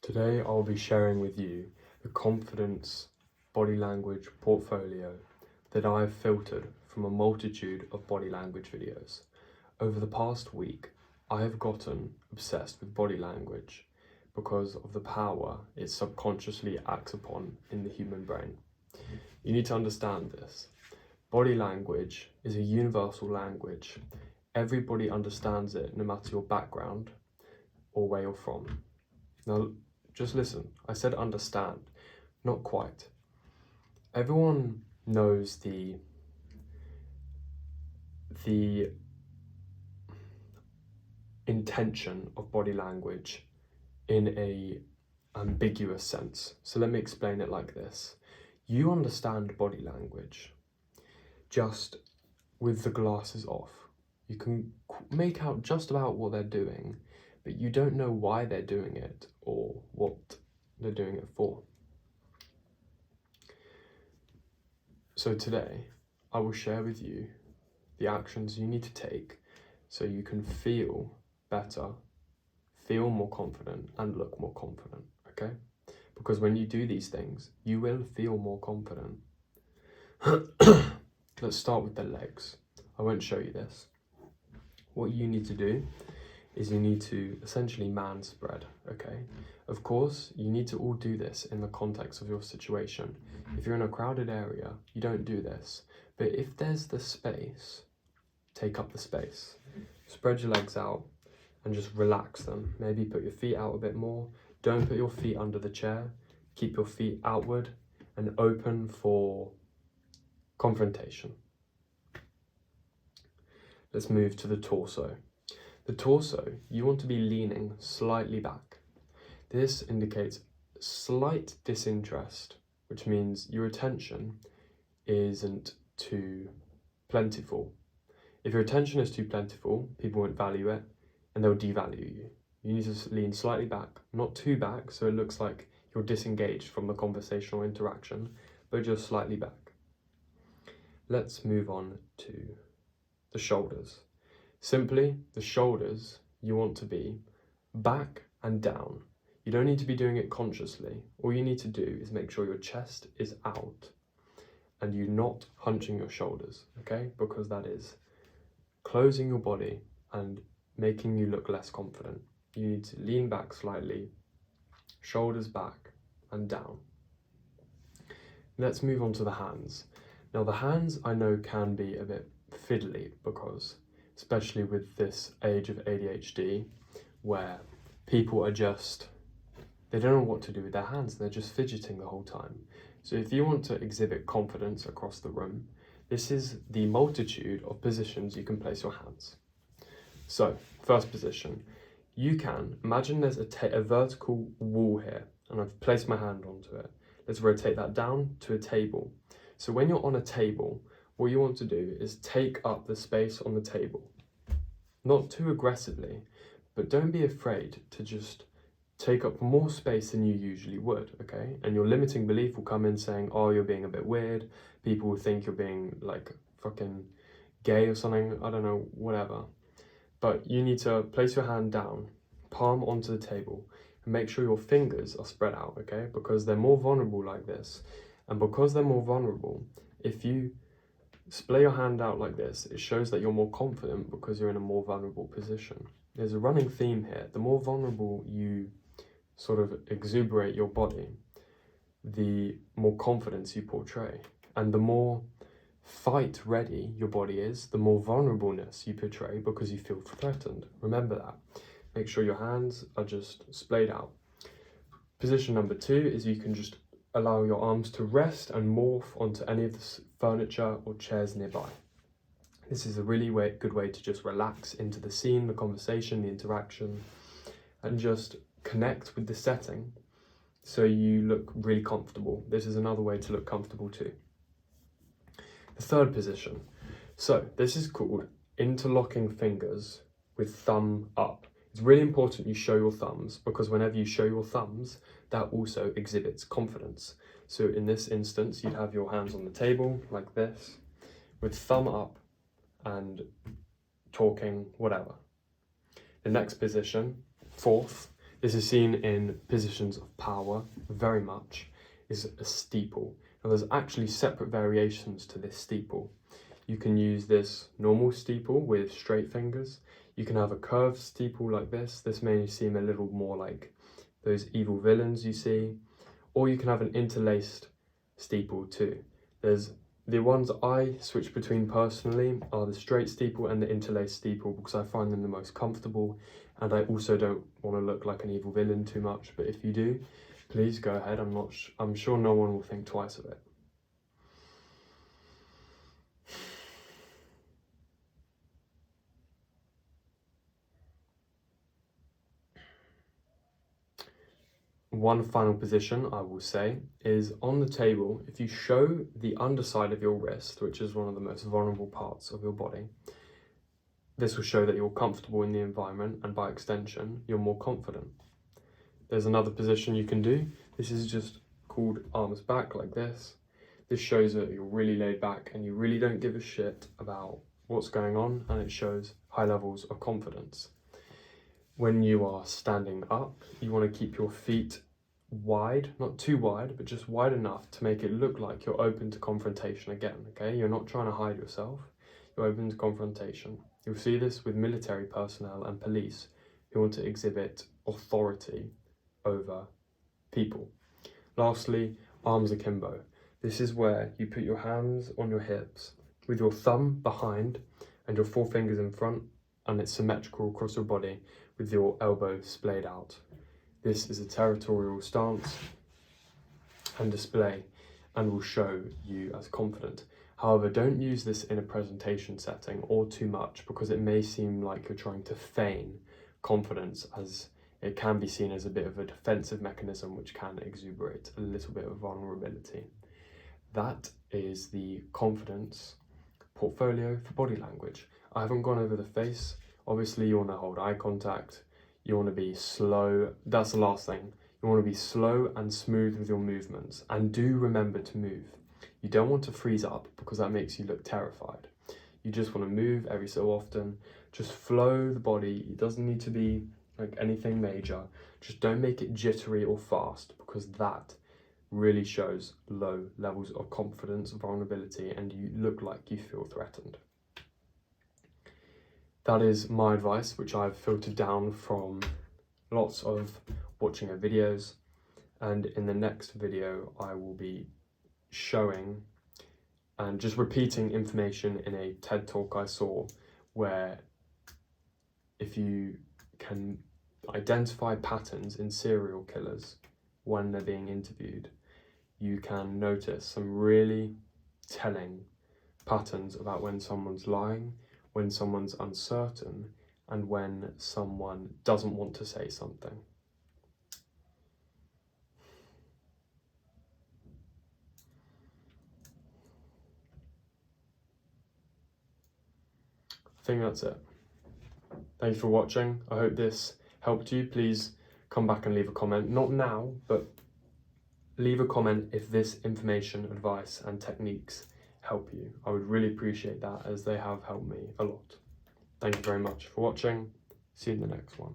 Today I'll be sharing with you the confidence body language portfolio that I've filtered from a multitude of body language videos. Over the past week, I have gotten obsessed with body language because of the power it subconsciously acts upon in the human brain. You need to understand this. Body language is a universal language. Everybody understands it no matter your background or where you're from. Now, just listen, I said understand, not quite. Everyone knows the intention of body language in a ambiguous sense. So let me explain it like this. You understand body language just with the glasses off. You can make out just about what they're doing, but you don't know why they're doing it or what they're doing it for. So today, I will share with you the actions you need to take so you can feel better, feel more confident, and look more confident, okay? Because when you do these things, you will feel more confident. Let's start with the legs. I won't show you this. What you need to do is you need to essentially man spread, okay? Of course, you need to all do this in the context of your situation. If you're in a crowded area, you don't do this. But if there's the space, take up the space. Spread your legs out and just relax them. Maybe put your feet out a bit more. Don't put your feet under the chair. Keep your feet outward and open for confrontation. Let's move to the torso. The torso, you want to be leaning slightly back. This indicates slight disinterest, which means your attention isn't too plentiful. If your attention is too plentiful, people won't value it and they'll devalue you. You need to lean slightly back, not too back, so it looks like you're disengaged from the conversational interaction, but just slightly back. Let's move on to the shoulders. Simply, the shoulders, you want to be back and down. You don't need to be doing it consciously. All you need to do is make sure your chest is out and you're not hunching your shoulders, okay? Because that is closing your body and making you look less confident. You need to lean back slightly, shoulders back and down. Let's move on to the hands. Now the hands I know can be a bit fiddly because especially with this age of ADHD where people are they don't know what to do with their hands, they're just fidgeting the whole time. So if you want to exhibit confidence across the room, this is the multitude of positions you can place your hands. So, first position, you can imagine there's a vertical wall here and I've placed my hand onto it. Let's rotate that down to a table. So when you're on a table, what you want to do is take up the space on the table. Not too aggressively, but don't be afraid to just take up more space than you usually would, okay? And your limiting belief will come in saying, oh, you're being a bit weird. People will think you're being like fucking gay or something, I don't know, whatever. But you need to place your hand down, palm onto the table, and make sure your fingers are spread out, okay? Because they're more vulnerable like this. And because they're more vulnerable, if you splay your hand out like this, it shows that you're more confident because you're in a more vulnerable position. There's a running theme here. The more vulnerable you sort of exuberate your body, the more confidence you portray. And the more fight ready your body is, the more vulnerableness you portray because you feel threatened. Remember that. Make sure your hands are just splayed out. Position number 2 is you can just allow your arms to rest and morph onto any of the furniture or chairs nearby. This is a really good way to just relax into the scene, the conversation, the interaction, and just connect with the setting so you look really comfortable. This is another way to look comfortable too. The third position. So this is called interlocking fingers with thumb up. It's really important you show your thumbs because whenever you show your thumbs, that also exhibits confidence. So in this instance, you'd have your hands on the table like this with thumb up and talking, whatever. The next position, fourth, This is seen in positions of power very much, is a steeple. Now there's actually separate variations to this steeple. You can use this normal steeple with straight fingers. You can have a curved steeple like this. This may seem a little more like those evil villains you see. Or you can have an interlaced steeple too. There's the ones I switch between personally are the straight steeple and the interlaced steeple because I find them the most comfortable, and I also don't want to look like an evil villain too much. But if you do, please go ahead. I'm sure no one will think twice of it. One final position I will say is on the table. If you show the underside of your wrist, which is one of the most vulnerable parts of your body, this will show that you're comfortable in the environment, and by extension, you're more confident. There's another position you can do. This is just called arms back like this. This shows that you're really laid back and you really don't give a shit about what's going on, and it shows high levels of confidence. When you are standing up, you want to keep your feet wide, not too wide, but just wide enough to make it look like you're open to confrontation again, okay? You're not trying to hide yourself, you're open to confrontation. You'll see this with military personnel and police who want to exhibit authority over people. Lastly, arms akimbo. This is where you put your hands on your hips with your thumb behind and your forefingers in front, and it's symmetrical across your body with your elbow splayed out. This is a territorial stance and display and will show you as confident. However, don't use this in a presentation setting or too much, because it may seem like you're trying to feign confidence, as it can be seen as a bit of a defensive mechanism which can exuberate a little bit of vulnerability. That is the confidence portfolio for body language. I haven't gone over the face. Obviously, you want to hold eye contact. You want to be slow. That's the last thing. You want to be slow and smooth with your movements, and do remember to move. You don't want to freeze up because that makes you look terrified. You just want to move every so often. Just flow the body. It doesn't need to be like anything major. Just don't make it jittery or fast, because that really shows low levels of confidence, vulnerability, and you look like you feel threatened. That is my advice, which I've filtered down from lots of watching of videos. And in the next video, I will be showing and just repeating information in a TED talk I saw, where if you can identify patterns in serial killers when they're being interviewed, you can notice some really telling patterns about when someone's lying, when someone's uncertain, and when someone doesn't want to say something. I think that's it. Thank you for watching. I hope this helped you. Please come back and leave a comment. Not now, but leave a comment if this information, advice, and techniques help you. I would really appreciate that, as they have helped me a lot. Thank you very much for watching. See you in the next one.